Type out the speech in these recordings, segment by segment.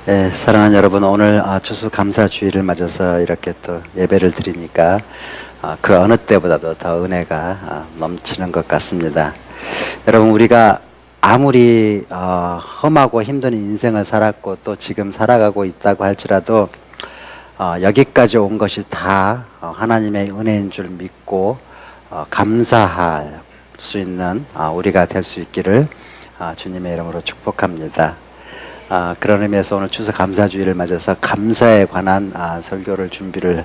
사랑하는 여러분, 오늘 추수감사주의를 맞아서 이렇게 또 예배를 드리니까 그 어느 때보다도 더 은혜가 넘치는 것 같습니다. 여러분, 우리가 아무리 험하고 힘든 인생을 살았고 또 지금 살아가고 있다고 할지라도 여기까지 온 것이 다 하나님의 은혜인 줄 믿고 감사할 수 있는 우리가 될 수 있기를 주님의 이름으로 축복합니다. 그런 의미에서 오늘 추수감사주의를 맞아서 감사에 관한 설교를 준비를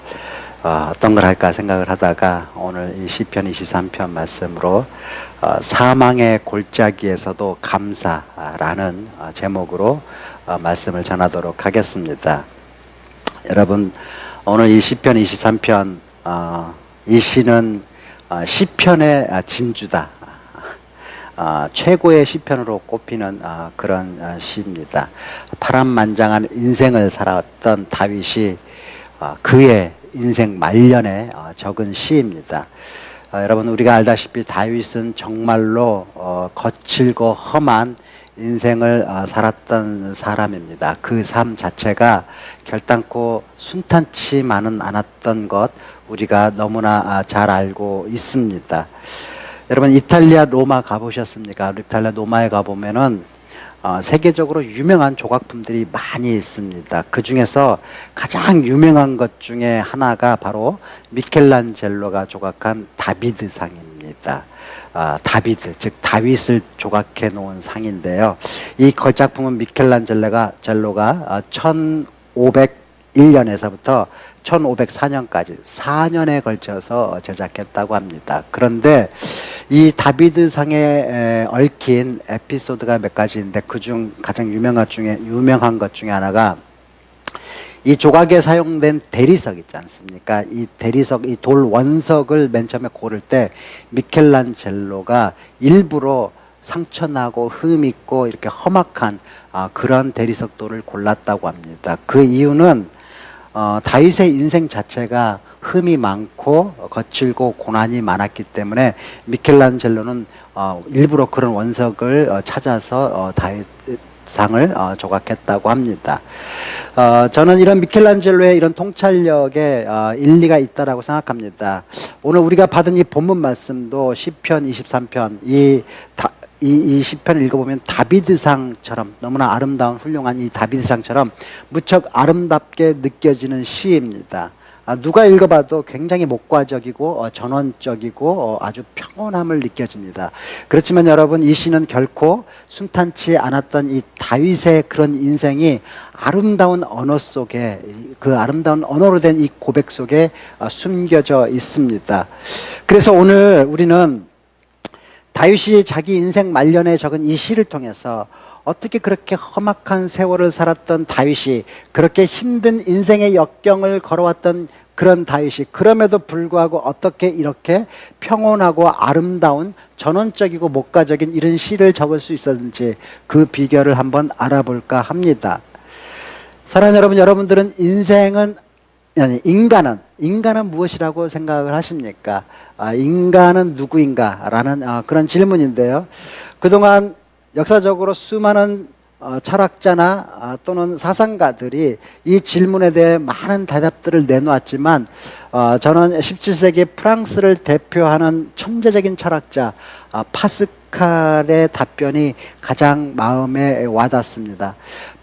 어떤 걸 할까 생각을 하다가 오늘 이 시편 23편 말씀으로 사망의 골짜기에서도 감사라는 제목으로 말씀을 전하도록 하겠습니다. 여러분, 오늘 이 시편 23편 이 시는 시편의 진주다. 최고의 시편으로 꼽히는 그런 시입니다. 파란만장한 인생을 살았던 다윗이 그의 인생 말년에 적은 시입니다. 여러분, 우리가 알다시피 다윗은 정말로 거칠고 험한 인생을 살았던 사람입니다. 그 삶 자체가 결단코 순탄치만은 않았던 것 우리가 너무나 잘 알고 있습니다. 여러분, 이탈리아 로마 가보셨습니까? 이탈리아 로마에 가보면은 세계적으로 유명한 조각품들이 많이 있습니다. 그 중에서 가장 유명한 것 중에 하나가 바로 미켈란젤로가 조각한 다비드상입니다. 다비드, 즉 다윗을 조각해 놓은 상인데요. 이 걸작품은 미켈란젤로가 1501년에서부터 1504년까지 4년에 걸쳐서 제작했다고 합니다. 그런데 이 다비드상에 얽힌 에피소드가 몇 가지인데 그중 가장 유명한 것 중에 하나가 이 조각에 사용된 대리석 있지 않습니까? 이 대리석, 이 돌 원석을 맨 처음에 고를 때 미켈란젤로가 일부러 상처나고 흠있고 이렇게 험악한 그런 대리석 돌을 골랐다고 합니다. 그 이유는 다윗의 인생 자체가 흠이 많고 거칠고 고난이 많았기 때문에 미켈란젤로는 일부러 그런 원석을 찾아서 다윗상을 조각했다고 합니다. 저는 이런 미켈란젤로의 이런 통찰력에 일리가 있다라고 생각합니다. 오늘 우리가 받은 이 본문 말씀도 시편 23편 이 시편을 읽어보면 다비드상처럼 너무나 아름다운 훌륭한 이 다비드상처럼 무척 아름답게 느껴지는 시입니다. 누가 읽어봐도 굉장히 목과적이고 전원적이고 아주 평온함을 느껴집니다. 그렇지만 여러분, 이 시는 결코 순탄치 않았던 이 다윗의 그런 인생이 아름다운 언어 속에, 그 아름다운 언어로 된 이 고백 속에 숨겨져 있습니다. 그래서 오늘 우리는 다윗이 자기 인생 말년에 적은 이 시를 통해서 어떻게 그렇게 험악한 세월을 살았던 다윗이, 그렇게 힘든 인생의 역경을 걸어왔던 그런 다윗이 그럼에도 불구하고 어떻게 이렇게 평온하고 아름다운 전원적이고 목가적인 이런 시를 적을 수 있었는지 그 비결을 한번 알아볼까 합니다. 사랑하는 여러분, 여러분들은 인간은 무엇이라고 생각을 하십니까? 인간은 누구인가? 라는 그런 질문인데요. 그동안 역사적으로 수많은 철학자나 또는 사상가들이 이 질문에 대해 많은 대답들을 내놓았지만 저는 17세기 프랑스를 대표하는 천재적인 철학자 파스칼의 답변이 가장 마음에 와닿습니다.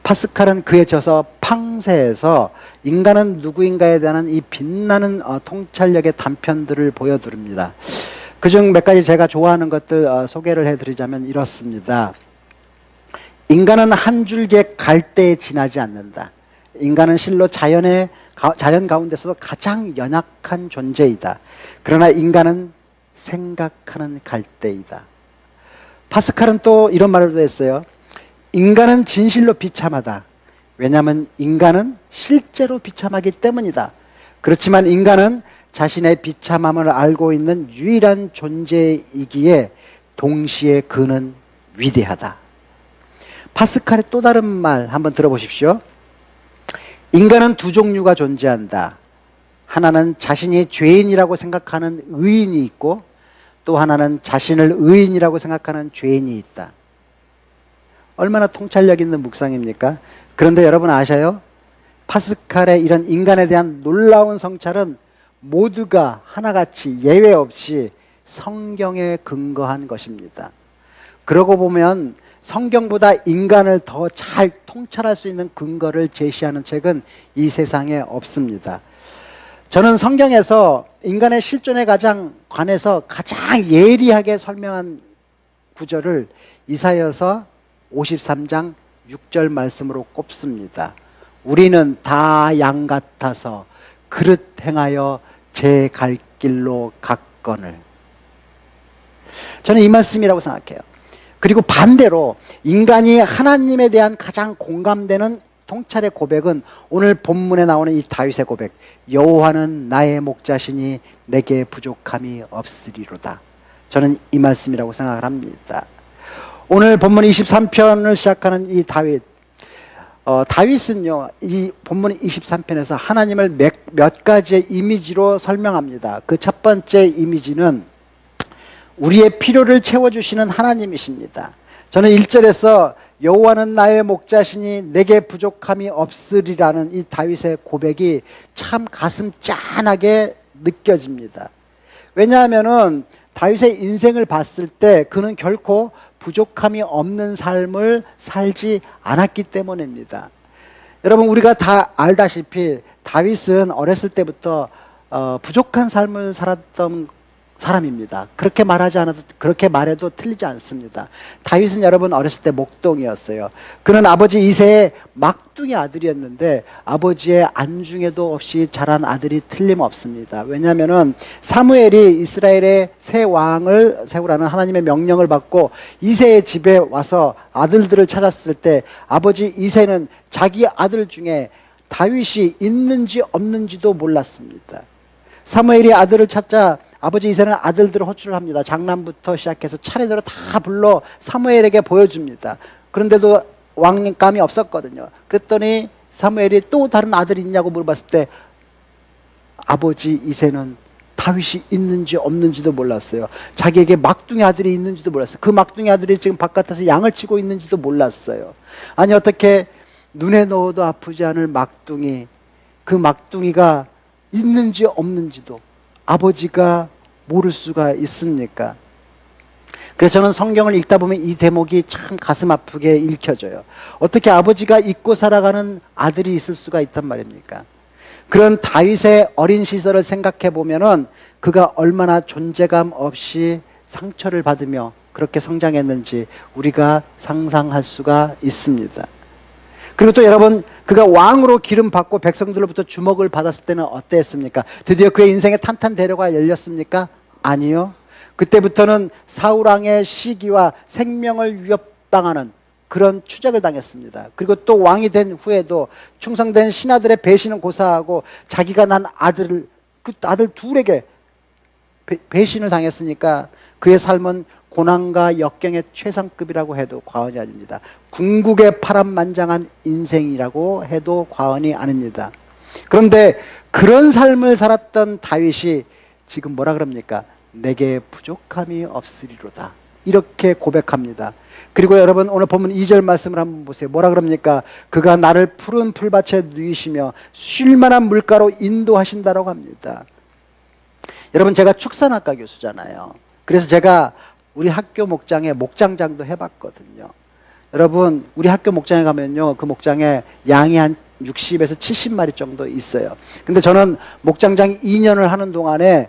파스칼은 그의 저서 팡세에서 인간은 누구인가에 대한 이 빛나는 통찰력의 단편들을 보여드립니다. 그중 몇 가지 제가 좋아하는 것들 소개를 해드리자면 이렇습니다. 인간은 한 줄기의 갈대에 지나지 않는다. 인간은 실로 자연 가운데서도 가장 연약한 존재이다. 그러나 인간은 생각하는 갈대이다. 파스칼은 또 이런 말을 했어요. 인간은 진실로 비참하다. 왜냐하면 인간은 실제로 비참하기 때문이다. 그렇지만 인간은 자신의 비참함을 알고 있는 유일한 존재이기에 동시에 그는 위대하다. 파스칼의 또 다른 말 한번 들어보십시오. 인간은 두 종류가 존재한다. 하나는 자신이 죄인이라고 생각하는 의인이 있고 또 하나는 자신을 의인이라고 생각하는 죄인이 있다. 얼마나 통찰력 있는 묵상입니까? 그런데 여러분 아셔요? 파스칼의 이런 인간에 대한 놀라운 성찰은 모두가 하나같이 예외 없이 성경에 근거한 것입니다. 그러고 보면 성경보다 인간을 더 잘 통찰할 수 있는 근거를 제시하는 책은 이 세상에 없습니다. 저는 성경에서 인간의 실존에 관해서 가장 예리하게 설명한 구절을 이사야서 53장 6절 말씀으로 꼽습니다. 우리는 다 양 같아서 그릇 행하여 제 갈 길로 갔거늘. 저는 이 말씀이라고 생각해요. 그리고 반대로 인간이 하나님에 대한 가장 공감되는 통찰의 고백은 오늘 본문에 나오는 이 다윗의 고백. 여호와는 나의 목자시니 내게 부족함이 없으리로다. 저는 이 말씀이라고 생각을 합니다. 오늘 본문 23편을 시작하는 이 다윗. 다윗은요, 이 본문 23편에서 하나님을 몇 가지의 이미지로 설명합니다. 그 첫 번째 이미지는 우리의 필요를 채워주시는 하나님이십니다. 저는 1절에서 여호와는 나의 목자시니 내게 부족함이 없으리라는 이 다윗의 고백이 참 가슴 짠하게 느껴집니다. 왜냐하면은 다윗의 인생을 봤을 때 그는 결코 부족함이 없는 삶을 살지 않았기 때문입니다. 여러분, 우리가 다 알다시피 다윗은 어렸을 때부터 부족한 삶을 살았던 사람입니다. 그렇게 말해도 틀리지 않습니다. 다윗은 여러분 어렸을 때 목동이었어요. 그는 아버지 이새의 막둥이 아들이었는데 아버지의 안중에도 없이 자란 아들이 틀림없습니다. 왜냐하면은 사무엘이 이스라엘의 새 왕을 세우라는 하나님의 명령을 받고 이새의 집에 와서 아들들을 찾았을 때 아버지 이새는 자기 아들 중에 다윗이 있는지 없는지도 몰랐습니다. 사무엘이 아들을 찾자 아버지 이새는 아들들을 호출을 합니다. 장남부터 시작해서 차례대로 다 불러 사무엘에게 보여줍니다. 그런데도 왕감이 없었거든요. 그랬더니 사무엘이 또 다른 아들이 있냐고 물어봤을 때 아버지 이새는 다윗이 있는지 없는지도 몰랐어요. 자기에게 막둥이 아들이 있는지도 몰랐어요. 그 막둥이 아들이 지금 바깥에서 양을 치고 있는지도 몰랐어요. 아니, 어떻게 눈에 넣어도 아프지 않을 막둥이, 그 막둥이가 있는지 없는지도 아버지가 모를 수가 있습니까? 그래서 저는 성경을 읽다 보면 이 대목이 참 가슴 아프게 읽혀져요. 어떻게 아버지가 잊고 살아가는 아들이 있을 수가 있단 말입니까? 그런 다윗의 어린 시절을 생각해 보면은 그가 얼마나 존재감 없이 상처를 받으며 그렇게 성장했는지 우리가 상상할 수가 있습니다. 그리고 또 여러분, 그가 왕으로 기름 받고 백성들로부터 주목을 받았을 때는 어땠습니까? 드디어 그의 인생의 탄탄대로가 열렸습니까? 아니요. 그때부터는 사울왕의 시기와 생명을 위협당하는 그런 추적을 당했습니다. 그리고 또 왕이 된 후에도 충성된 신하들의 배신을 고사하고 자기가 난 그 아들 둘에게 배신을 당했으니까 그의 삶은 고난과 역경의 최상급이라고 해도 과언이 아닙니다. 궁극의 파란만장한 인생이라고 해도 과언이 아닙니다. 그런데 그런 삶을 살았던 다윗이 지금 뭐라 그럽니까? 내게 부족함이 없으리로다. 이렇게 고백합니다. 그리고 여러분, 오늘 본문 2절 말씀을 한번 보세요. 뭐라 그럽니까? 그가 나를 푸른 풀밭에 누이시며 쉴만한 물가로 인도하신다라고 합니다. 여러분, 제가 축산학과 교수잖아요. 그래서 제가 우리 학교 목장에 목장장도 해봤거든요. 여러분, 우리 학교 목장에 가면요, 그 목장에 양이 한 60에서 70마리 정도 있어요. 근데 저는 목장장 2년을 하는 동안에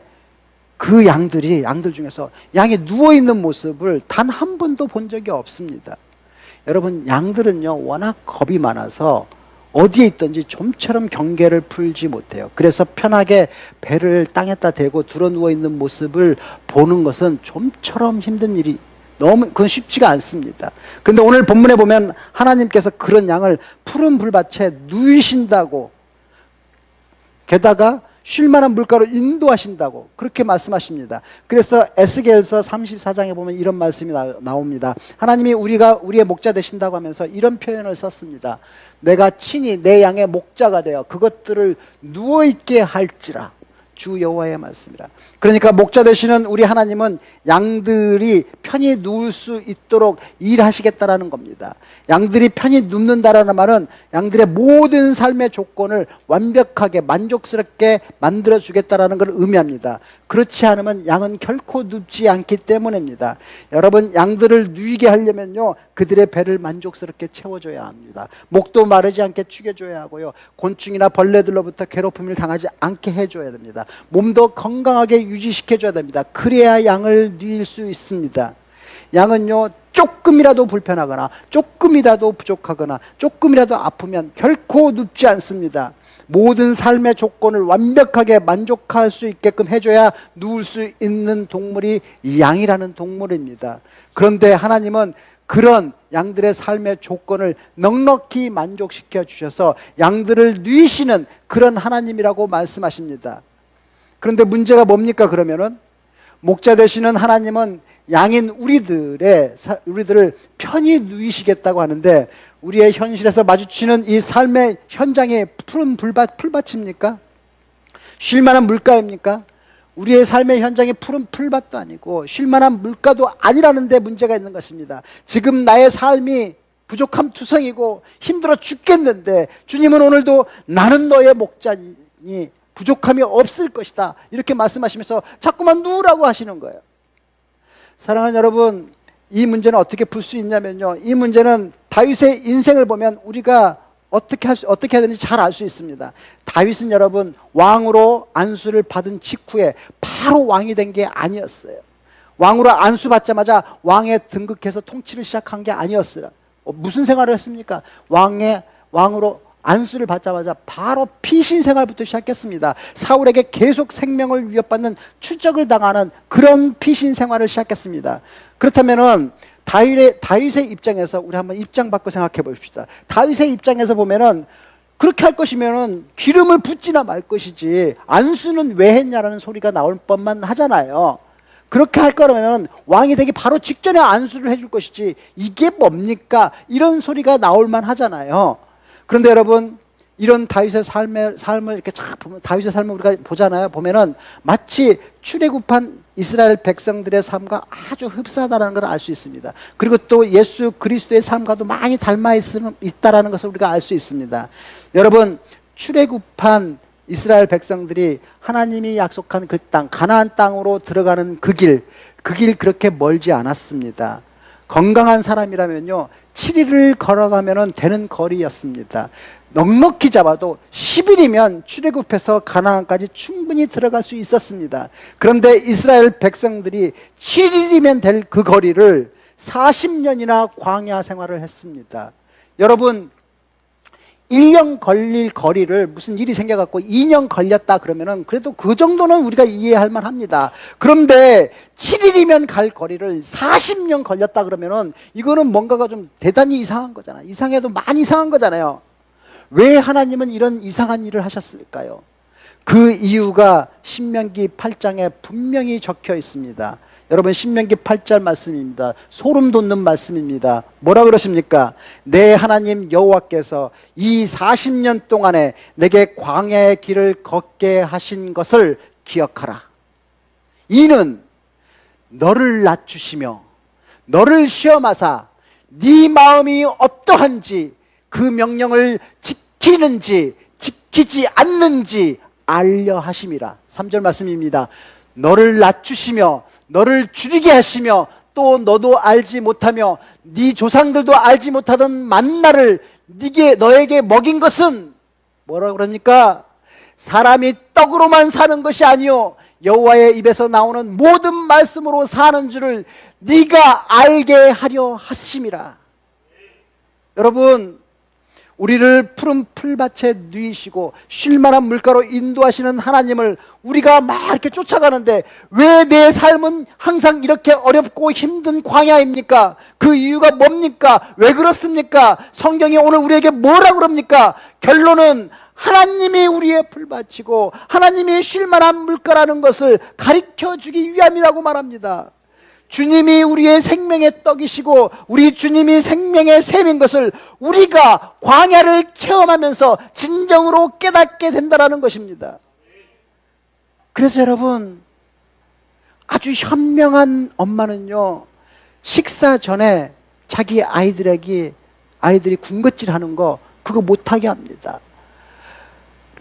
그 양들 중에서 양이 누워있는 모습을 단 한 번도 본 적이 없습니다. 여러분, 양들은요, 워낙 겁이 많아서 어디에 있든지 좀처럼 경계를 풀지 못해요. 그래서 편하게 배를 땅에다 대고 들어 누워있는 모습을 보는 것은 좀처럼 힘든 일이 그건 쉽지가 않습니다. 그런데 오늘 본문에 보면 하나님께서 그런 양을 푸른 불밭에 누이신다고, 게다가 쉴만한 물가로 인도하신다고 그렇게 말씀하십니다. 그래서 에스겔서 34장에 보면 이런 말씀이 나옵니다. 하나님이 우리의 목자 되신다고 하면서 이런 표현을 썼습니다. 내가 친히 내 양의 목자가 되어 그것들을 누워있게 할지라. 주 여호와의 말씀이라. 그러니까 목자 되시는 우리 하나님은 양들이 편히 누울 수 있도록 일하시겠다라는 겁니다. 양들이 편히 눕는다라는 말은 양들의 모든 삶의 조건을 완벽하게 만족스럽게 만들어 주겠다라는 걸 의미합니다. 그렇지 않으면 양은 결코 눕지 않기 때문입니다. 여러분, 양들을 누이게 하려면요, 그들의 배를 만족스럽게 채워줘야 합니다. 목도 마르지 않게 축여줘야 하고요, 곤충이나 벌레들로부터 괴롭힘을 당하지 않게 해줘야 됩니다. 몸도 건강하게 유지시켜줘야 됩니다. 그래야 양을 누일 수 있습니다. 양은요, 조금이라도 불편하거나 조금이라도 부족하거나 조금이라도 아프면 결코 눕지 않습니다. 모든 삶의 조건을 완벽하게 만족할 수 있게끔 해줘야 누울 수 있는 동물이 양이라는 동물입니다. 그런데 하나님은 그런 양들의 삶의 조건을 넉넉히 만족시켜 주셔서 양들을 누이시는 그런 하나님이라고 말씀하십니다. 그런데 문제가 뭡니까? 그러면은 목자 되시는 하나님은 양인 우리들을 편히 누이시겠다고 하는데, 우리의 현실에서 마주치는 이 삶의 현장에 푸른 풀밭입니까? 쉴만한 물가입니까? 우리의 삶의 현장에 푸른 풀밭도 아니고 쉴만한 물가도 아니라는 데 문제가 있는 것입니다. 지금 나의 삶이 부족함 투성이고 힘들어 죽겠는데 주님은 오늘도 나는 너의 목자니 부족함이 없을 것이다, 이렇게 말씀하시면서 자꾸만 누우라고 하시는 거예요. 사랑하는 여러분, 이 문제는 어떻게 풀 수 있냐면요, 이 문제는 다윗의 인생을 보면 우리가 어떻게 해야 되는지 잘 알 수 있습니다. 다윗은 여러분, 왕으로 안수를 받은 직후에 바로 왕이 된 게 아니었어요. 왕으로 안수 받자마자 왕에 등극해서 통치를 시작한 게 아니었어요. 무슨 생활을 했습니까? 왕으로 안수를 받자마자 바로 피신 생활부터 시작했습니다. 사울에게 계속 생명을 위협받는 추적을 당하는 그런 피신 생활을 시작했습니다. 그렇다면은 다윗의 입장에서 우리 한번 입장 바꿔 생각해 봅시다. 다윗의 입장에서 보면은 그렇게 할 것이면은 기름을 붓지나 말 것이지 안수는 왜 했냐라는 소리가 나올 뻔만 하잖아요. 그렇게 할 거라면 왕이 되기 바로 직전에 안수를 해줄 것이지 이게 뭡니까? 이런 소리가 나올 만 하잖아요. 그런데 여러분, 이런 다윗의 삶을 이렇게 쫙 보면, 다윗의 삶을 우리가 보잖아요. 보면은 마치 출애굽한 이스라엘 백성들의 삶과 아주 흡사하다는 걸 알 수 있습니다. 그리고 또 예수 그리스도의 삶과도 많이 닮아 있다라는 것을 우리가 알 수 있습니다. 여러분, 출애굽한 이스라엘 백성들이 하나님이 약속한 그 땅, 가나안 땅으로 들어가는 그 길 그렇게 멀지 않았습니다. 건강한 사람이라면요, 7일을 걸어가면 되는 거리였습니다. 넉넉히 잡아도 10일이면 출애굽해서 가나안까지 충분히 들어갈 수 있었습니다. 그런데 이스라엘 백성들이 7일이면 될 그 거리를 40년이나 광야 생활을 했습니다. 여러분, 1년 걸릴 거리를 무슨 일이 생겨갖고 2년 걸렸다 그러면은 그래도 그 정도는 우리가 이해할 만합니다. 그런데 7일이면 갈 거리를 40년 걸렸다 그러면은 이거는 뭔가가 좀 대단히 이상한 거잖아요. 이상해도 많이 이상한 거잖아요. 왜 하나님은 이런 이상한 일을 하셨을까요? 그 이유가 신명기 8장에 분명히 적혀 있습니다. 여러분, 신명기 8장 말씀입니다. 소름 돋는 말씀입니다. 뭐라 그러십니까? 내 하나님 여호와께서 이 40년 동안에 내게 광야의 길을 걷게 하신 것을 기억하라. 이는 너를 낮추시며 너를 시험하사 네 마음이 어떠한지 그 명령을 지키는지 지키지 않는지 알려 하심이라. 3절 말씀입니다. 너를 낮추시며 너를 줄이게 하시며 또 너도 알지 못하며 네 조상들도 알지 못하던 만나를 너에게 먹인 것은 뭐라고 그럽니까? 사람이 떡으로만 사는 것이 아니요 여호와의 입에서 나오는 모든 말씀으로 사는 줄을 네가 알게 하려 하심이라. 여러분, 우리를 푸른 풀밭에 누이시고 쉴만한 물가로 인도하시는 하나님을 우리가 막 이렇게 쫓아가는데 왜 내 삶은 항상 이렇게 어렵고 힘든 광야입니까? 그 이유가 뭡니까? 왜 그렇습니까? 성경이 오늘 우리에게 뭐라 그럽니까? 결론은 하나님이 우리의 풀밭이고 하나님이 쉴만한 물가라는 것을 가르쳐 주기 위함이라고 말합니다. 주님이 우리의 생명의 떡이시고 우리 주님이 생명의 샘인 것을 우리가 광야를 체험하면서 진정으로 깨닫게 된다는 것입니다. 그래서 여러분, 아주 현명한 엄마는요, 식사 전에 자기 아이들이 군것질 하는 거 그거 못하게 합니다.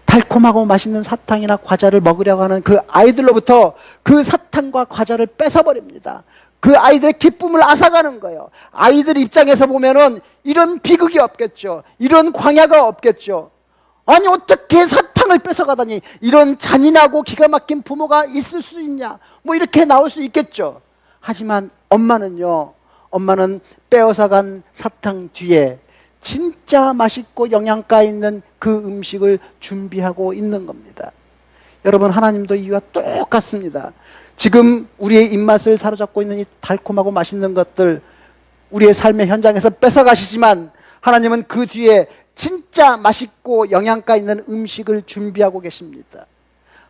달콤하고 맛있는 사탕이나 과자를 먹으려고 하는 그 아이들로부터 그 사탕과 과자를 뺏어버립니다. 그 아이들의 기쁨을 앗아가는 거예요. 아이들 입장에서 보면은 이런 비극이 없겠죠. 이런 광야가 없겠죠. 아니 어떻게 사탕을 뺏어가다니, 이런 잔인하고 기가 막힌 부모가 있을 수 있냐, 뭐 이렇게 나올 수 있겠죠. 하지만 엄마는요, 엄마는 빼앗아간 사탕 뒤에 진짜 맛있고 영양가 있는 그 음식을 준비하고 있는 겁니다. 여러분, 하나님도 이와 똑같습니다. 지금 우리의 입맛을 사로잡고 있는 이 달콤하고 맛있는 것들 우리의 삶의 현장에서 뺏어가시지만, 하나님은 그 뒤에 진짜 맛있고 영양가 있는 음식을 준비하고 계십니다.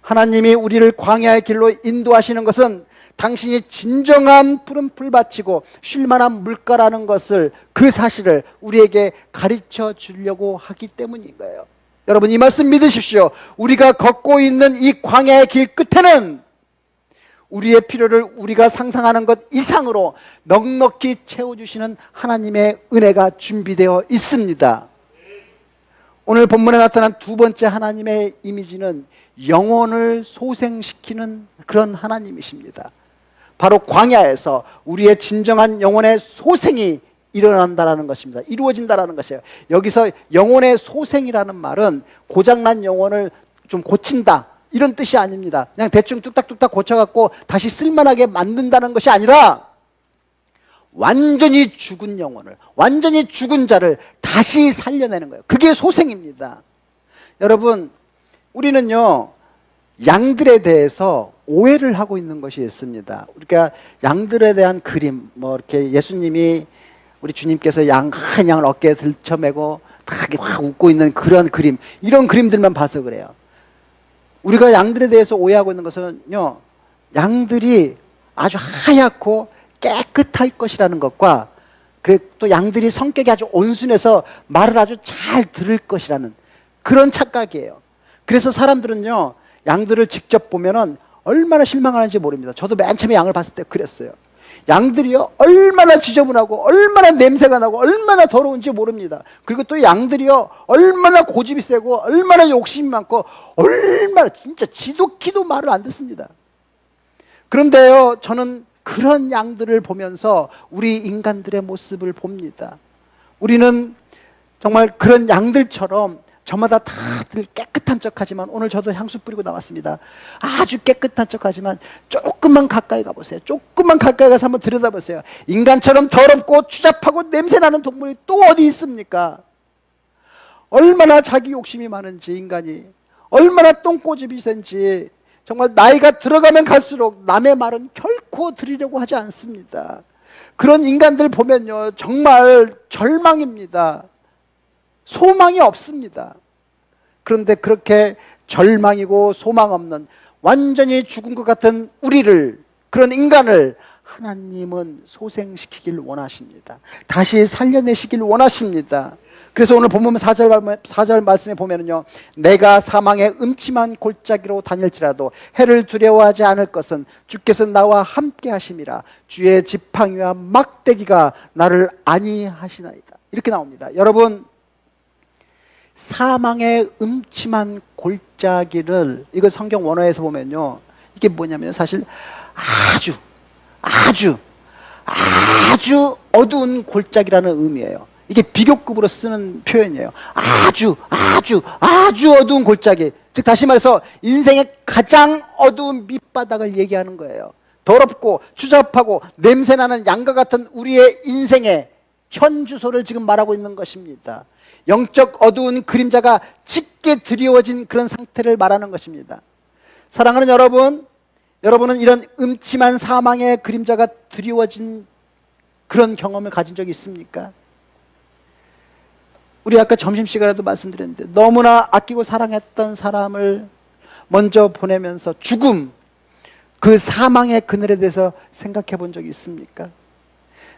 하나님이 우리를 광야의 길로 인도하시는 것은 당신이 진정한 푸른 풀밭이고 쉴만한 물가라는 것을, 그 사실을 우리에게 가르쳐 주려고 하기 때문인 거예요. 여러분, 이 말씀 믿으십시오. 우리가 걷고 있는 이 광야의 길 끝에는 우리의 필요를 우리가 상상하는 것 이상으로 넉넉히 채워주시는 하나님의 은혜가 준비되어 있습니다. 오늘 본문에 나타난 두 번째 하나님의 이미지는 영혼을 소생시키는 그런 하나님이십니다. 바로 광야에서 우리의 진정한 영혼의 소생이 일어난다라는 것입니다. 이루어진다라는 것이에요. 여기서 영혼의 소생이라는 말은 고장난 영혼을 좀 고친다, 이런 뜻이 아닙니다. 그냥 대충 뚝딱뚝딱 고쳐갖고 다시 쓸만하게 만든다는 것이 아니라, 완전히 죽은 영혼을, 완전히 죽은 자를 다시 살려내는 거예요. 그게 소생입니다. 여러분, 우리는요, 양들에 대해서 오해를 하고 있는 것이 있습니다. 우리가 양들에 대한 그림, 뭐 이렇게 예수님이, 우리 주님께서 한 양을 어깨에 들쳐매고 딱 확 웃고 있는 그런 그림, 이런 그림들만 봐서 그래요. 우리가 양들에 대해서 오해하고 있는 것은요, 양들이 아주 하얗고 깨끗할 것이라는 것과, 그리고 또 양들이 성격이 아주 온순해서 말을 아주 잘 들을 것이라는 그런 착각이에요. 그래서 사람들은요, 양들을 직접 보면은 얼마나 실망하는지 모릅니다. 저도 맨 처음에 양을 봤을 때 그랬어요. 양들이요, 얼마나 지저분하고 얼마나 냄새가 나고 얼마나 더러운지 모릅니다. 그리고 또 양들이요, 얼마나 고집이 세고 얼마나 욕심이 많고 얼마나 진짜 지독히도 말을 안 듣습니다. 그런데요, 저는 그런 양들을 보면서 우리 인간들의 모습을 봅니다. 우리는 정말 그런 양들처럼 저마다 다들 깨끗한 척하지만, 오늘 저도 향수 뿌리고 나왔습니다. 아주 깨끗한 척하지만 조금만 가까이 가보세요. 조금만 가까이 가서 한번 들여다보세요. 인간처럼 더럽고 추잡하고 냄새나는 동물이 또 어디 있습니까? 얼마나 자기 욕심이 많은지, 인간이 얼마나 똥꼬집이 센지, 정말 나이가 들어가면 갈수록 남의 말은 결코 들으려고 하지 않습니다. 그런 인간들 보면요, 정말 절망입니다. 소망이 없습니다. 그런데 그렇게 절망이고 소망 없는, 완전히 죽은 것 같은 우리를, 그런 인간을 하나님은 소생시키길 원하십니다. 다시 살려내시길 원하십니다. 그래서 오늘 본문 4절 말씀에 보면은요, 내가 사망의 음침한 골짜기로 다닐지라도 해를 두려워하지 않을 것은 주께서 나와 함께 하심이라. 주의 지팡이와 막대기가 나를 안위하시나이다. 이렇게 나옵니다. 여러분, 사망의 음침한 골짜기를, 이거 성경 원어에서 보면요, 이게 뭐냐면 사실 아주 어두운 골짜기라는 의미예요. 이게 비교급으로 쓰는 표현이에요. 아주 어두운 골짜기. 즉 다시 말해서 인생의 가장 어두운 밑바닥을 얘기하는 거예요. 더럽고 추잡하고 냄새나는 양과 같은 우리의 인생의 현 주소를 지금 말하고 있는 것입니다. 영적 어두운 그림자가 짙게 드리워진 그런 상태를 말하는 것입니다. 사랑하는 여러분, 여러분은 이런 음침한 사망의 그림자가 드리워진 그런 경험을 가진 적이 있습니까? 우리 아까 점심시간에도 말씀드렸는데, 너무나 아끼고 사랑했던 사람을 먼저 보내면서 죽음, 그 사망의 그늘에 대해서 생각해 본 적이 있습니까?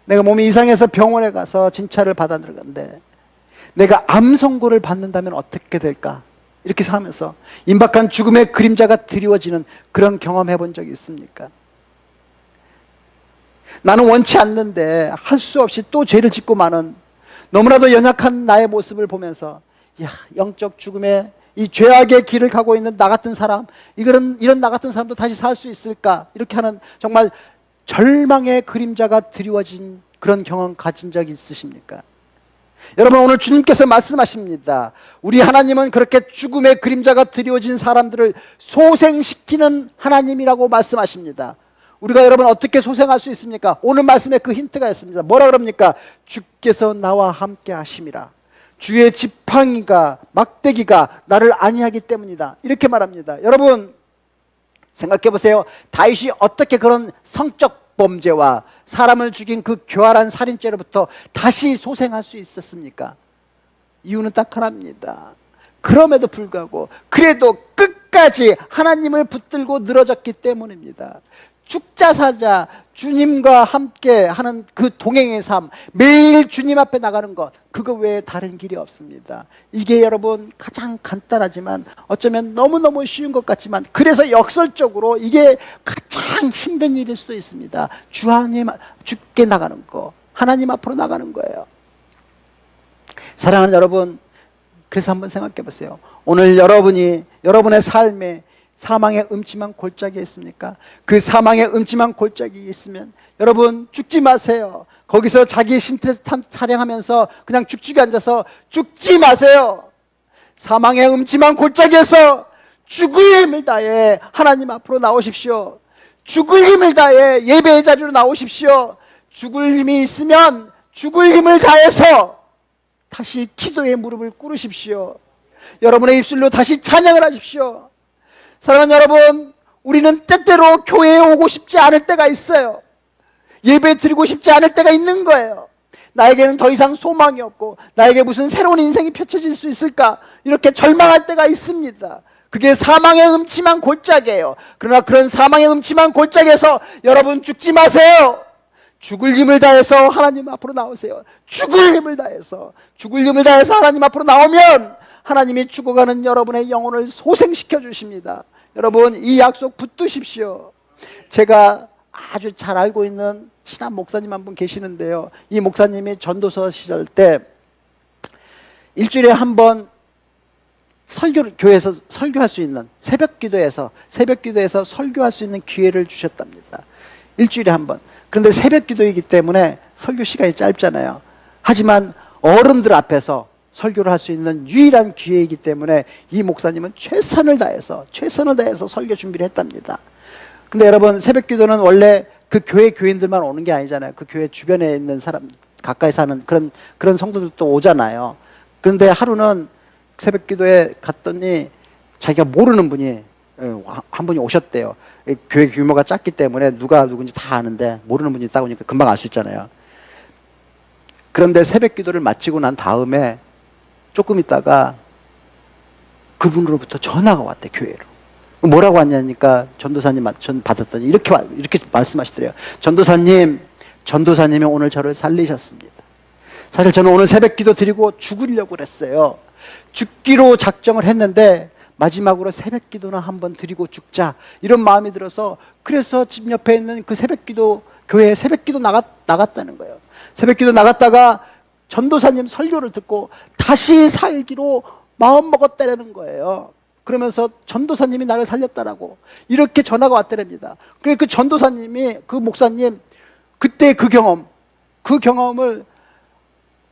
내가 몸이 이상해서 병원에 가서 진찰을 받아 들어갔는데, 내가 암 선고를 받는다면 어떻게 될까? 이렇게 살면서 임박한 죽음의 그림자가 드리워지는 그런 경험해 본 적이 있습니까? 나는 원치 않는데 할 수 없이 또 죄를 짓고 마는 너무나도 연약한 나의 모습을 보면서, 야, 영적 죽음의 이 죄악의 길을 가고 있는 나 같은 사람, 이런 나 같은 사람도 다시 살 수 있을까? 이렇게 하는 정말 절망의 그림자가 드리워진 그런 경험 가진 적이 있으십니까? 여러분, 오늘 주님께서 말씀하십니다. 우리 하나님은 그렇게 죽음의 그림자가 드리워진 사람들을 소생시키는 하나님이라고 말씀하십니다. 우리가 여러분 어떻게 소생할 수 있습니까? 오늘 말씀에 그 힌트가 있습니다. 뭐라 그럽니까? 주께서 나와 함께 하심이라. 주의 지팡이가 막대기가 나를 안위하기 때문이다. 이렇게 말합니다. 여러분 생각해 보세요. 다윗이 어떻게 그런 성적 범죄와 사람을 죽인 그 교활한 살인죄로부터 다시 소생할 수 있었습니까? 이유는 딱 하나입니다. 그럼에도 불구하고 그래도 끝까지 하나님을 붙들고 늘어졌기 때문입니다. 죽자 사자 주님과 함께 하는 그 동행의 삶, 매일 주님 앞에 나가는 것, 그거 외에 다른 길이 없습니다. 이게 여러분 가장 간단하지만 어쩌면 너무너무 쉬운 것 같지만, 그래서 역설적으로 이게 가장 힘든 일일 수도 있습니다. 주께 나가는 거, 하나님 앞으로 나가는 거예요. 사랑하는 여러분, 그래서 한번 생각해 보세요. 오늘 여러분이 여러분의 삶에 사망의 음침한 골짜기에 있습니까? 그 사망의 음침한 골짜기에 있으면 여러분 죽지 마세요. 거기서 자기 신체 타령하면서 그냥 죽죽이 앉아서 죽지 마세요. 사망의 음침한 골짜기에서 죽을 힘을 다해 하나님 앞으로 나오십시오. 죽을 힘을 다해 예배의 자리로 나오십시오. 죽을 힘이 있으면 죽을 힘을 다해서 다시 기도의 무릎을 꿇으십시오. 여러분의 입술로 다시 찬양을 하십시오. 사랑하는 여러분, 우리는 때때로 교회에 오고 싶지 않을 때가 있어요. 예배 드리고 싶지 않을 때가 있는 거예요. 나에게는 더 이상 소망이 없고 나에게 무슨 새로운 인생이 펼쳐질 수 있을까, 이렇게 절망할 때가 있습니다. 그게 사망의 음침한 골짜기예요. 그러나 그런 사망의 음침한 골짜기에서 여러분 죽지 마세요. 죽을 힘을 다해서 하나님 앞으로 나오세요. 죽을 힘을 다해서 하나님 앞으로 나오면 하나님이 죽어가는 여러분의 영혼을 소생시켜 주십니다. 여러분, 이 약속 붙드십시오. 제가 아주 잘 알고 있는 친한 목사님 한 분 계시는데요, 이 목사님이 전도서 시절 때 일주일에 한 번 교회에서 설교할 수 있는, 새벽 기도에서 설교할 수 있는 기회를 주셨답니다. 일주일에 한 번. 그런데 새벽 기도이기 때문에 설교 시간이 짧잖아요. 하지만 어른들 앞에서 설교를 할 수 있는 유일한 기회이기 때문에 이 목사님은 최선을 다해서 설교 준비를 했답니다. 근데 여러분, 새벽 기도는 원래 그 교회 교인들만 오는 게 아니잖아요. 그 교회 주변에 있는 사람, 가까이 사는 그런 성도들도 오잖아요. 그런데 하루는 새벽 기도에 갔더니 자기가 모르는 분이 한 분이 오셨대요. 교회 규모가 작기 때문에 누가 누군지 다 아는데 모르는 분이 있다 보니까 금방 알 수 있잖아요. 그런데 새벽 기도를 마치고 난 다음에 조금 있다가 그분으로부터 전화가 왔대, 교회로. 뭐라고 왔냐니까 전도사님 전 받았더니 이렇게 말씀하시더래요. 전도사님이 오늘 저를 살리셨습니다. 사실 저는 오늘 새벽 기도 드리고 죽으려고 그랬어요. 죽기로 작정을 했는데 마지막으로 새벽 기도나 한번 드리고 죽자, 이런 마음이 들어서, 그래서 집 옆에 있는 그 새벽 기도 교회에 새벽 기도 나갔다는 거예요. 새벽 기도 나갔다가 전도사님 설교를 듣고 다시 살기로 마음먹었다는 거예요. 그러면서 전도사님이 나를 살렸다라고 이렇게 전화가 왔다랍니다. 그래서 그 전도사님이, 그 목사님, 그때 그 경험을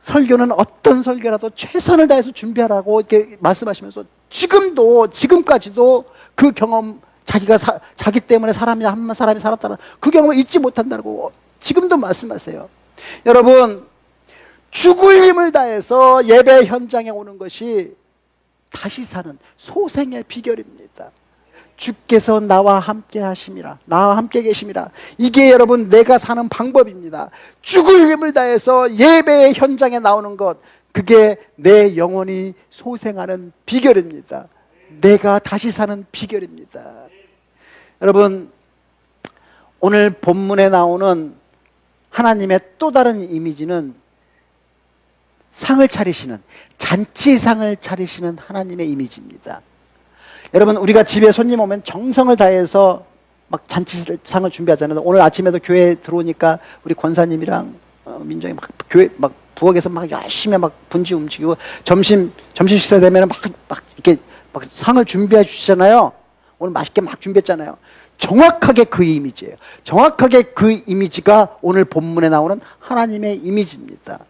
설교는 어떤 설교라도 최선을 다해서 준비하라고 이렇게 말씀하시면서 지금까지도 그 경험, 자기 때문에 한 사람이 살았다는 그 경험을 잊지 못한다고 지금도 말씀하세요. 여러분, 죽을 힘을 다해서 예배 현장에 오는 것이 다시 사는 소생의 비결입니다. 주께서 나와 함께 하심이라, 나와 함께 계심이라. 이게 여러분 내가 사는 방법입니다. 죽을 힘을 다해서 예배의 현장에 나오는 것, 그게 내 영혼이 소생하는 비결입니다. 내가 다시 사는 비결입니다. 여러분, 오늘 본문에 나오는 하나님의 또 다른 이미지는 상을 차리시는, 잔치상을 차리시는 하나님의 이미지입니다. 여러분, 우리가 집에 손님 오면 정성을 다해서 막 잔치상을 준비하잖아요. 오늘 아침에도 교회에 들어오니까 우리 권사님이랑 민정이 막 교회 막 부엌에서 막 열심히 막 분지 움직이고 점심 식사 되면 막 이렇게 막 상을 준비해 주시잖아요. 오늘 맛있게 막 준비했잖아요. 정확하게 그 이미지예요. 정확하게 그 이미지가 오늘 본문에 나오는 하나님의 이미지입니다.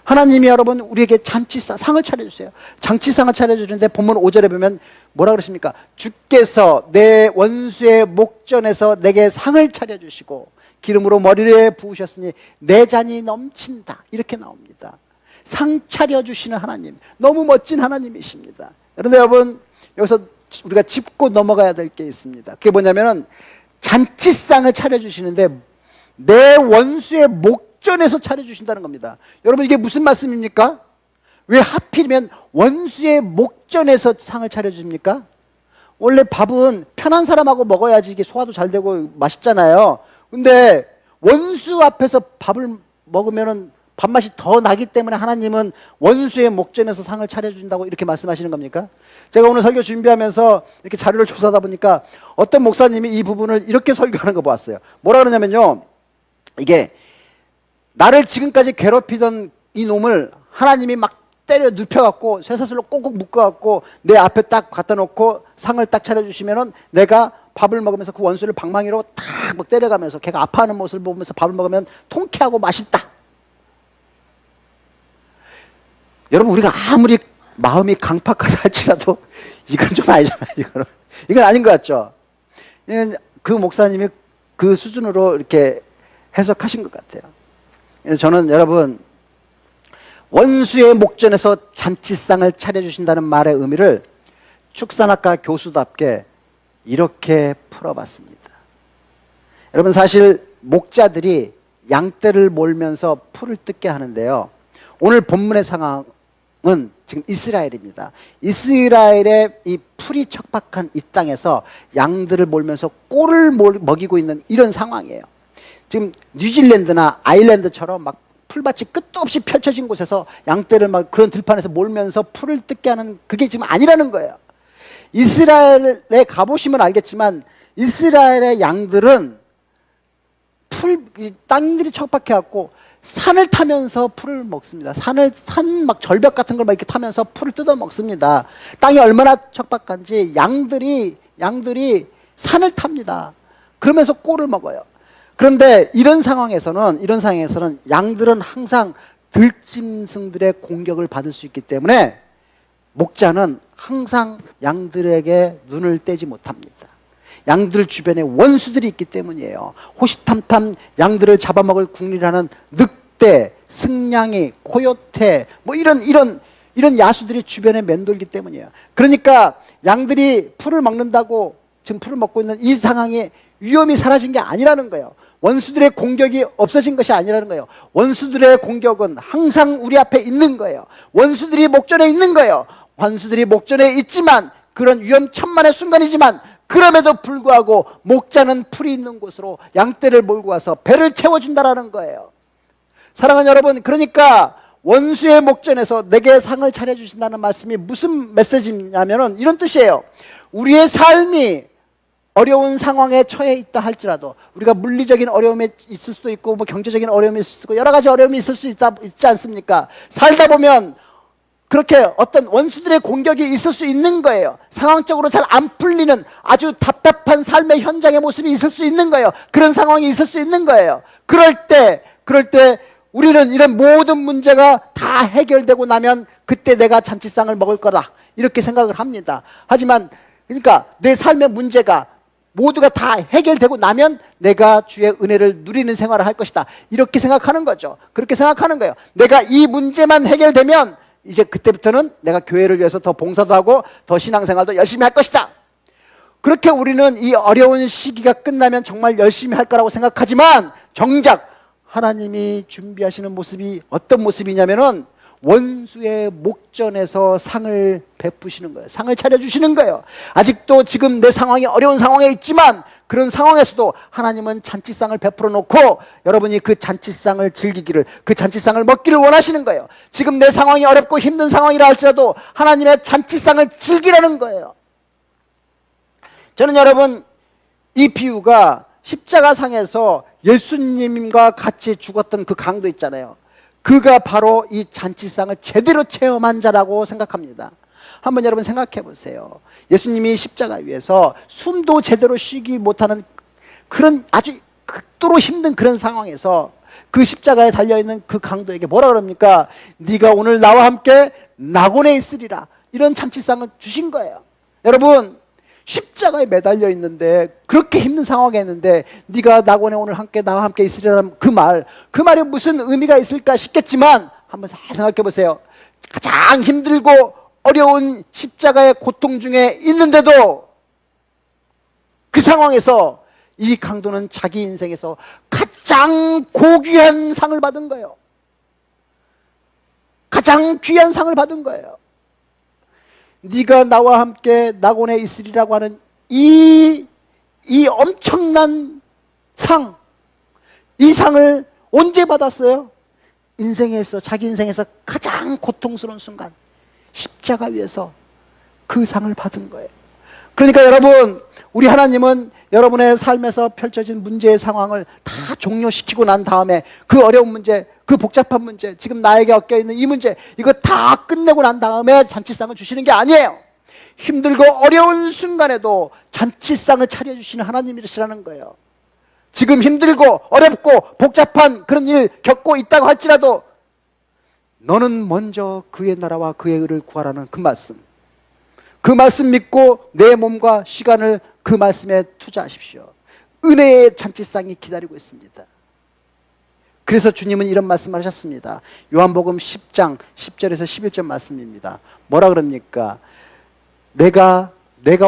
하나님이 여러분 우리에게 잔치상을 차려주세요. 잔치상을 차려주는데 본문 5절에 보면 뭐라 그러십니까? 주께서 내 원수의 목전에서 내게 상을 차려주시고 기름으로 머리에 부으셨으니 내 잔이 넘친다. 이렇게 나옵니다. 상 차려주시는 하나님, 너무 멋진 하나님이십니다. 그런데 여러분 여기서 우리가 짚고 넘어가야 될 게 있습니다. 그게 뭐냐면은 잔치상을 차려주시는데 내 원수의 목전에서 차려주신다는 겁니다. 여러분 이게 무슨 말씀입니까? 왜 하필이면 원수의 목전에서 상을 차려주십니까? 원래 밥은 편한 사람하고 먹어야지 이게 소화도 잘 되고 맛있잖아요. 근데 원수 앞에서 밥을 먹으면은 밥맛이 더 나기 때문에 하나님은 원수의 목전에서 상을 차려준다고 이렇게 말씀하시는 겁니까? 제가 오늘 설교 준비하면서 이렇게 자료를 조사하다 보니까 어떤 목사님이 이 부분을 이렇게 설교하는 거 보았어요. 뭐라 그러냐면요, 이게 나를 지금까지 괴롭히던 이 놈을 하나님이 막 때려 눕혀갖고 쇠사슬로 꼭꼭 묶어갖고 내 앞에 딱 갖다 놓고 상을 딱 차려주시면은 내가 밥을 먹으면서 그 원수를 방망이로 탁 막 때려가면서 걔가 아파하는 모습을 보면서 밥을 먹으면 통쾌하고 맛있다. 여러분 우리가 아무리 마음이 강팍하다 할지라도 이건 좀 아니잖아요. 이건 아닌 것 같죠? 그 목사님이 그 수준으로 이렇게 해석하신 것 같아요. 그래서 저는 여러분 원수의 목전에서 잔치상을 차려주신다는 말의 의미를 축산학과 교수답게 이렇게 풀어봤습니다. 여러분 사실 목자들이 양떼를 몰면서 풀을 뜯게 하는데요, 오늘 본문의 상황은 지금 이스라엘입니다. 이스라엘의 이 풀이 척박한 이 땅에서 양들을 몰면서 꼴을 먹이고 있는 이런 상황이에요. 지금 뉴질랜드나 아일랜드처럼 막 풀밭이 끝도 없이 펼쳐진 곳에서 양떼를 막 그런 들판에서 몰면서 풀을 뜯게 하는 그게 지금 아니라는 거예요. 이스라엘에 가보시면 알겠지만 이스라엘의 양들은 땅들이 척박해갖고 산을 타면서 풀을 먹습니다. 산 막 절벽 같은 걸 막 이렇게 타면서 풀을 뜯어 먹습니다. 땅이 얼마나 척박한지 양들이 산을 탑니다. 그러면서 꼴을 먹어요. 그런데 이런 상황에서는 양들은 항상 들짐승들의 공격을 받을 수 있기 때문에 목자는 항상 양들에게 눈을 떼지 못합니다. 양들 주변에 원수들이 있기 때문이에요. 호시탐탐 양들을 잡아먹을 궁리라는 늑대, 승냥이, 코요테 뭐 이런 야수들이 주변에 맴돌기 때문이에요. 그러니까 양들이 풀을 먹는다고 지금 풀을 먹고 있는 이 상황에 위험이 사라진 게 아니라는 거예요. 원수들의 공격이 없어진 것이 아니라는 거예요. 원수들의 공격은 항상 우리 앞에 있는 거예요. 원수들이 목전에 있는 거예요. 원수들이 목전에 있지만 그런 위험천만의 순간이지만 그럼에도 불구하고 목자는 풀이 있는 곳으로 양떼를 몰고 와서 배를 채워준다라는 거예요. 사랑하는 여러분, 그러니까 원수의 목전에서 내게 상을 차려주신다는 말씀이 무슨 메시지냐면은 이런 뜻이에요. 우리의 삶이 어려운 상황에 처해 있다 할지라도, 우리가 물리적인 어려움이 있을 수도 있고 뭐 경제적인 어려움이 있을 수도 있고 여러 가지 어려움이 있을 수 있지 않습니까? 살다 보면 그렇게 어떤 원수들의 공격이 있을 수 있는 거예요. 상황적으로 잘 안 풀리는 아주 답답한 삶의 현장의 모습이 있을 수 있는 거예요. 그런 상황이 있을 수 있는 거예요. 그럴 때 우리는 이런 모든 문제가 다 해결되고 나면 그때 내가 잔치상을 먹을 거다 이렇게 생각을 합니다. 하지만 그러니까 내 삶의 문제가 모두가 다 해결되고 나면 내가 주의 은혜를 누리는 생활을 할 것이다 이렇게 생각하는 거죠. 그렇게 생각하는 거예요. 내가 이 문제만 해결되면 이제 그때부터는 내가 교회를 위해서 더 봉사도 하고 더 신앙생활도 열심히 할 것이다. 그렇게 우리는 이 어려운 시기가 끝나면 정말 열심히 할 거라고 생각하지만 정작 하나님이 준비하시는 모습이 어떤 모습이냐면은 원수의 목전에서 상을 베푸시는 거예요. 상을 차려주시는 거예요. 아직도 지금 내 상황이 어려운 상황에 있지만 그런 상황에서도 하나님은 잔치상을 베풀어 놓고 여러분이 그 잔치상을 즐기기를, 그 잔치상을 먹기를 원하시는 거예요. 지금 내 상황이 어렵고 힘든 상황이라 할지라도 하나님의 잔치상을 즐기라는 거예요. 저는 여러분 이 비유가 십자가상에서 예수님과 같이 죽었던 그 강도 있잖아요. 그가 바로 이 잔치상을 제대로 체험한 자라고 생각합니다. 한번 여러분 생각해 보세요. 예수님이 십자가 위에서 숨도 제대로 쉬기 못하는 그런 아주 극도로 힘든 그런 상황에서 그 십자가에 달려있는 그 강도에게 뭐라 그럽니까? 네가 오늘 나와 함께 낙원에 있으리라. 이런 잔치상을 주신 거예요. 여러분 십자가에 매달려 있는데 그렇게 힘든 상황에 있는데 네가 낙원에 오늘 함께 나와 함께 있으리라는 그 말이 무슨 의미가 있을까 싶겠지만 한번 생각해 보세요. 가장 힘들고 어려운 십자가의 고통 중에 있는데도 그 상황에서 이 강도는 자기 인생에서 가장 고귀한 상을 받은 거예요. 가장 귀한 상을 받은 거예요. 네가 나와 함께 낙원에 있으리라고 하는 이 엄청난 상, 이 상을 언제 받았어요? 인생에서, 자기 인생에서 가장 고통스러운 순간 십자가 위에서 그 상을 받은 거예요. 그러니까 여러분, 우리 하나님은 여러분의 삶에서 펼쳐진 문제의 상황을 다 종료시키고 난 다음에 그 어려운 문제, 그 복잡한 문제, 지금 나에게 얽혀있는 이 문제, 이거 다 끝내고 난 다음에 잔치상을 주시는 게 아니에요. 힘들고 어려운 순간에도 잔치상을 차려주시는 하나님이시라는 거예요. 지금 힘들고 어렵고 복잡한 그런 일 겪고 있다고 할지라도 너는 먼저 그의 나라와 그의 의를 구하라는 그 말씀 믿고 내 몸과 시간을 그 말씀에 투자하십시오. 은혜의 잔치상이 기다리고 있습니다. 그래서 주님은 이런 말씀을 하셨습니다. 요한복음 10장 10절에서 11절 말씀입니다. 뭐라 그럽니까? 내가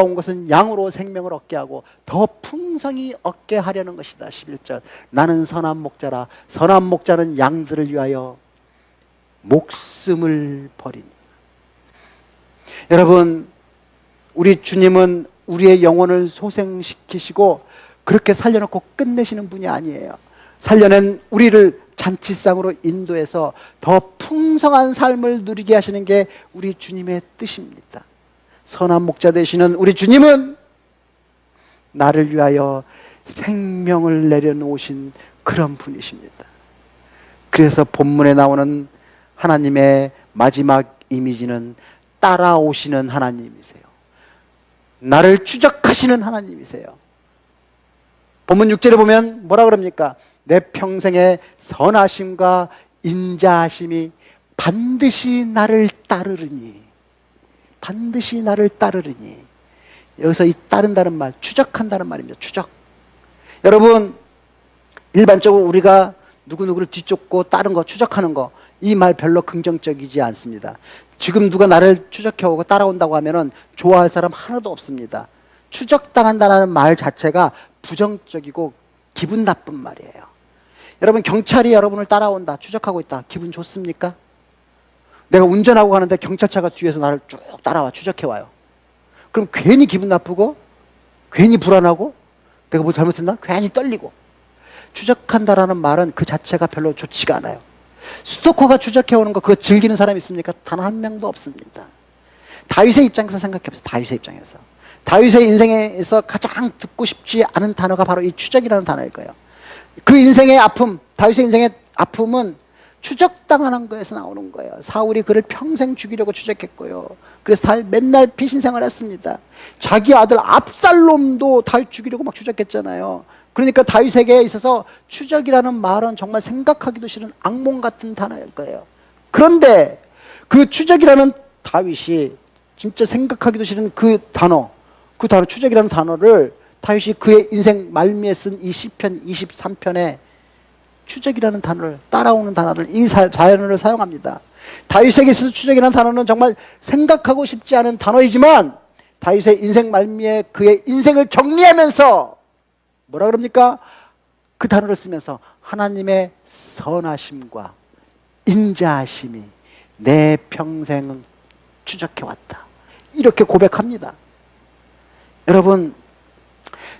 온 것은 양으로 생명을 얻게 하고 더 풍성히 얻게 하려는 것이다. 11절. 나는 선한 목자라. 선한 목자는 양들을 위하여 목숨을 버리니. 여러분, 우리 주님은 우리의 영혼을 소생시키시고 그렇게 살려놓고 끝내시는 분이 아니에요. 살려낸 우리를 잔치상으로 인도해서 더 풍성한 삶을 누리게 하시는 게 우리 주님의 뜻입니다. 선한 목자 되시는 우리 주님은 나를 위하여 생명을 내려놓으신 그런 분이십니다. 그래서 본문에 나오는 하나님의 마지막 이미지는 따라오시는 하나님이세요. 나를 추적하시는 하나님이세요. 본문 6절에 보면 뭐라 그럽니까? 내 평생의 선하심과 인자하심이 반드시 나를 따르리니. 반드시 나를 따르리니. 여기서 이 따른다는 말, 추적한다는 말입니다. 추적. 여러분, 일반적으로 우리가 누구누구를 뒤쫓고 따른 거, 추적하는 거, 이 말 별로 긍정적이지 않습니다. 지금 누가 나를 추적해오고 따라온다고 하면은 좋아할 사람 하나도 없습니다. 추적당한다는 말 자체가 부정적이고 기분 나쁜 말이에요. 여러분, 경찰이 여러분을 따라온다, 추적하고 있다. 기분 좋습니까? 내가 운전하고 가는데 경찰차가 뒤에서 나를 쭉 따라와, 추적해와요. 그럼 괜히 기분 나쁘고 괜히 불안하고 내가 뭐 잘못했나? 괜히 떨리고. 추적한다라는 말은 그 자체가 별로 좋지가 않아요. 스토커가 추적해오는 거 그거 즐기는 사람이 있습니까? 단 한 명도 없습니다. 다윗의 입장에서 생각해보세요. 다윗의 입장에서. 다윗의 인생에서 가장 듣고 싶지 않은 단어가 바로 이 추적이라는 단어일 거예요. 그 인생의 아픔, 다윗의 인생의 아픔은 추적당하는 거에서 나오는 거예요. 사울이 그를 평생 죽이려고 추적했고요. 그래서 다윗 맨날 피신생활을 했습니다. 자기 아들 압살롬도 다윗 죽이려고 막 추적했잖아요. 그러니까 다윗에게 있어서 추적이라는 말은 정말 생각하기도 싫은 악몽 같은 단어일 거예요. 그런데 그 추적이라는 다윗이 진짜 생각하기도 싫은 그 단어 추적이라는 단어를 다윗이 그의 인생 말미에 쓴 이 시편 23편에 추적이라는 단어를, 따라오는 단어를, 이 단어를 사용합니다. 다윗에게 있어서 추적이라는 단어는 정말 생각하고 싶지 않은 단어이지만 다윗의 인생 말미에 그의 인생을 정리하면서 뭐라 그럽니까? 그 단어를 쓰면서 하나님의 선하심과 인자하심이 내 평생 추적해왔다. 이렇게 고백합니다. 여러분,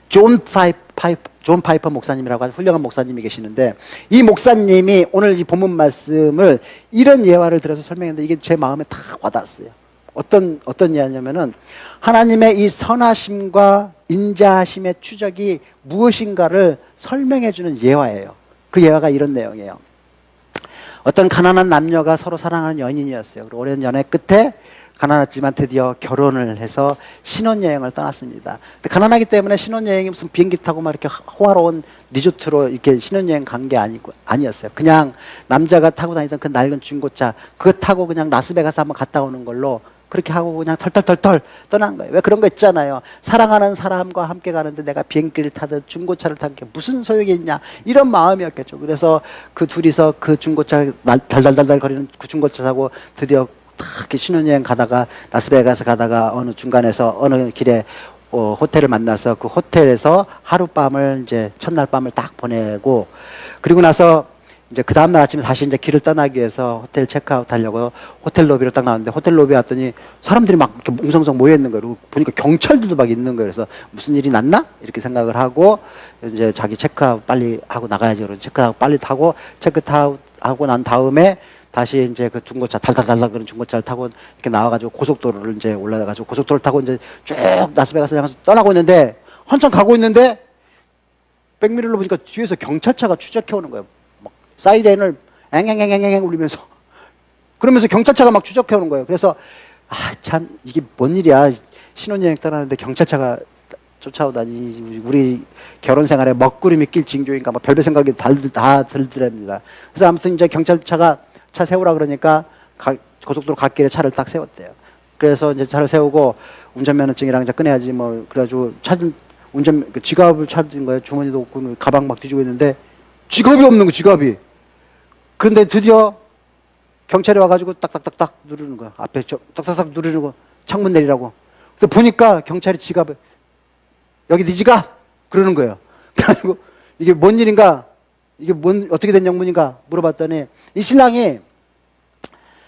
존 파이퍼 목사님이라고 아주 훌륭한 목사님이 계시는데, 이 목사님이 오늘 이 본문 말씀을 이런 예화를 들어서 설명했는데 이게 제 마음에 다 와닿았어요. 어떤 예화냐면은 하나님의 이 선하심과 인자하심의 추적이 무엇인가를 설명해 주는 예화예요. 그 예화가 이런 내용이에요. 어떤 가난한 남녀가 서로 사랑하는 연인이었어요. 그리고 오랜 연애 끝에 가난했지만 드디어 결혼을 해서 신혼여행을 떠났습니다. 근데 가난하기 때문에 신혼여행이 무슨 비행기 타고 막 이렇게 호화로운 리조트로 이렇게 신혼여행 간 게 아니었어요. 그냥 남자가 타고 다니던 그 낡은 중고차, 그거 타고 그냥 라스베가스 한번 갔다 오는 걸로 그렇게 하고 그냥 털털털털 떠난 거예요. 왜 그런 거 있잖아요. 사랑하는 사람과 함께 가는데 내가 비행기를 타든 중고차를 타는 게 무슨 소용이 있냐, 이런 마음이었겠죠. 그래서 그 둘이서 그 중고차 달달달달 거리는 그 중고차 타고 드디어 딱 이렇게 신혼여행 가다가 라스베가스 가다가 어느 중간에서 어느 길에 호텔을 만나서 그 호텔에서 하룻밤을 이제 첫날 밤을 딱 보내고, 그리고 나서 이제 그 다음날 아침에 다시 이제 길을 떠나기 위해서 호텔 체크아웃 하려고 호텔 로비로 딱 나왔는데, 호텔 로비에 왔더니 사람들이 막 이렇게 뭉성성 모여 있는 거예요. 보니까 경찰들도 막 있는 거예요. 그래서 무슨 일이 났나? 이렇게 생각을 하고 이제 자기 체크아웃 빨리 하고 나가야지. 그래서 체크아웃 빨리 타고 체크아웃 하고 난 다음에 다시 이제 그 중고차 달달달달 그런 중고차를 타고 이렇게 나와가지고 고속도로를 이제 올라가가지고 고속도로를 타고 이제 쭉 라스베가스를 향해서 떠나고 있는데, 한참 가고 있는데 백미러로 보니까 뒤에서 경찰차가 추적해 오는 거예요. 막 사이렌을 앵앵앵앵앵 울리면서, 그러면서 경찰차가 막 추적해 오는 거예요. 그래서 참 이게 뭔 일이야, 신혼여행 떠나는데 경찰차가 쫓아오다니, 우리 결혼 생활에 먹구름이 낄 징조인가, 막 별별 생각이 다 들더랍니다. 그래서 아무튼 이제 경찰차가 차 세우라 그러니까 고속도로 갓길에 차를 딱 세웠대요. 그래서 이제 차를 세우고 운전면허증이랑 이제 꺼내야지 뭐, 그래가지고 지갑을 찾은 거예요. 주머니도 없고 가방 막 뒤지고 있는데 지갑이 없는 거, 지갑이. 그런데 드디어 경찰이 와가지고 딱딱딱딱 누르는 거야. 앞에 딱딱딱 누르는 거, 창문 내리라고. 근데 보니까 경찰이 지갑을, 여기 네 지갑? 그러는 거예요. 그래가지고 이게 뭔 일인가, 이게 어떻게 된 영문인가 물어봤더니, 이 신랑이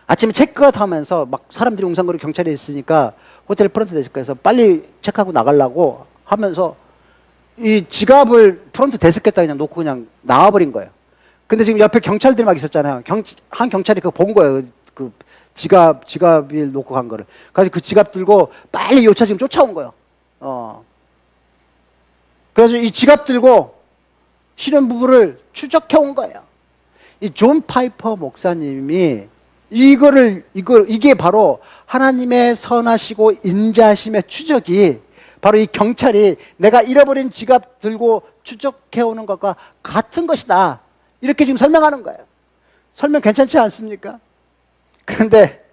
아침에 체크아웃 하면서 막 사람들이 웅성거리고 경찰이 있으니까 호텔 프런트 데스크에서 빨리 체크하고 나가려고 하면서 이 지갑을 프런트 데스크에다 그냥 놓고 그냥 나와버린 거예요. 근데 지금 옆에 경찰들이 막 있었잖아요. 한 경찰이 그거 본 거예요. 그 지갑을 놓고 간 거를. 그래서 그 지갑 들고 빨리 요 차 지금 쫓아온 거예요. 그래서 이 지갑 들고 신혼부부를 추적해 온 거예요. 이 존 파이퍼 목사님이 이게 바로 하나님의 선하시고 인자하심의 추적이, 바로 이 경찰이 내가 잃어버린 지갑 들고 추적해 오는 것과 같은 것이다, 이렇게 지금 설명하는 거예요. 설명 괜찮지 않습니까? 그런데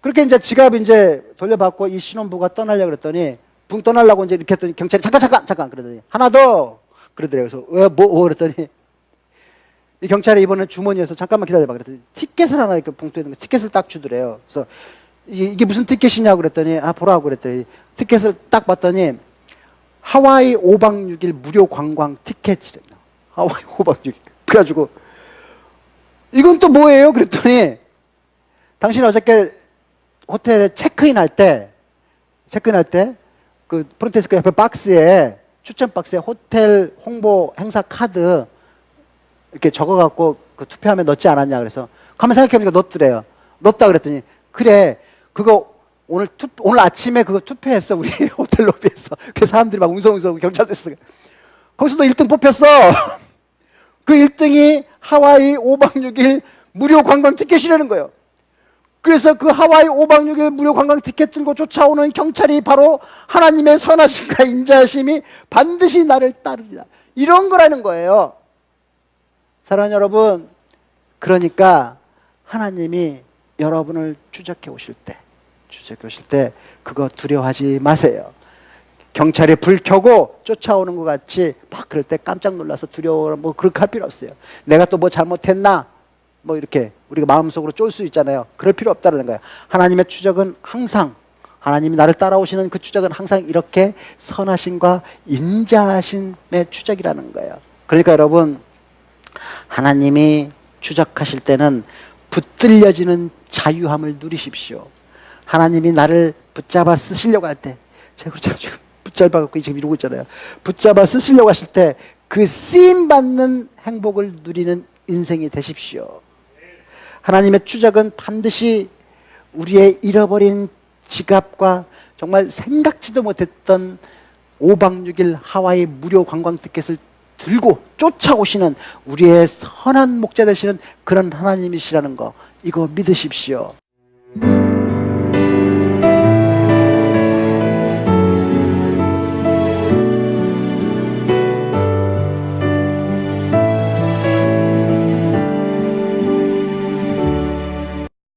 그렇게 이제 지갑 이제 돌려받고 이 신혼부부가 떠나려고 그랬더니, 붕 떠나려고 이제 이렇게 했더니 경찰이 잠깐 그러더니, 하나 더 그러더래요. 그래서 왜 그랬더니, 이 경찰이 이번에 주머니에서 잠깐만 기다려봐 그랬더니 티켓을 하나 이렇게 봉투에 있는 거, 티켓을 딱 주더래요. 그래서 이게 무슨 티켓이냐고 그랬더니, 보라고 그랬더니 티켓을 딱 봤더니 하와이 5박 6일 무료 관광 티켓이래요. 하와이 5박 6일. 그래가지고 이건 또 뭐예요? 그랬더니, 당신 어저께 호텔에 체크인할 때 그 프론트데스크 옆에 박스에, 추천 박스에 호텔 홍보 행사 카드 이렇게 적어갖고 그 투표함에 넣지 않았냐. 그래서 가만 생각해보니까 넣었더래요. 넣었다 그랬더니, 그래, 그거 오늘 아침에 그거 투표했어, 우리 호텔 로비에서. 그 사람들이 막 웅성웅성 경찰도 있어. 거기서도 1등 뽑혔어. 그 1등이 하와이 5박 6일 무료 관광 티켓이라는 거예요. 그래서 그 하와이 5박 6일 무료 관광 티켓 들고 쫓아오는 경찰이 바로 하나님의 선하심과 인자하심이 반드시 나를 따르리라, 이런 거라는 거예요. 사랑하는 여러분, 그러니까 하나님이 여러분을 추적해 오실 때 그거 두려워하지 마세요. 경찰이 불 켜고 쫓아오는 것 같이 막 그럴 때 깜짝 놀라서 두려워, 뭐 그렇게 할 필요 없어요. 내가 또 뭐 잘못했나, 뭐 이렇게 우리가 마음속으로 쫄 수 있잖아요. 그럴 필요 없다는 거예요. 하나님의 추적은 항상, 하나님이 나를 따라오시는 그 추적은 항상 이렇게 선하심과 인자하심의 추적이라는 거예요. 그러니까 여러분, 하나님이 추적하실 때는 붙들려지는 자유함을 누리십시오. 하나님이 나를 붙잡아 쓰시려고 할 때, 제가 지금 붙잡아갖고 지금 이러고 있잖아요. 붙잡아 쓰시려고 하실 때 그 쓰임받는 행복을 누리는 인생이 되십시오. 하나님의 추적은 반드시 우리의 잃어버린 지갑과 정말 생각지도 못했던 5박 6일 하와이 무료 관광 티켓을 들고 쫓아오시는 우리의 선한 목자 되시는 그런 하나님이시라는 거, 이거 믿으십시오.